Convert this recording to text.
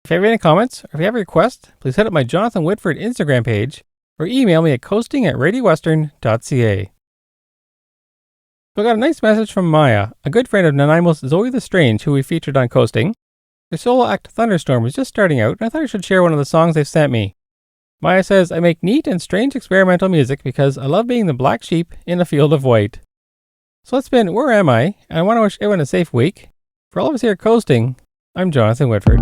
If you have any comments, or if you have a request, please hit up my Jonathan Whitford Instagram page, or email me at coasting@radiowestern.ca. So I got a nice message from Maya, a good friend of Nanaimo's Zoe the Strange, who we featured on Coasting. Their solo act Thunderstorm was just starting out, and I thought I should share one of the songs they've sent me. Maya says, I make neat and strange experimental music because I love being the black sheep in a field of white. So let's spin Where Am I? And I want to wish everyone a safe week. For all of us here at Coasting, I'm Jonathan Whitford.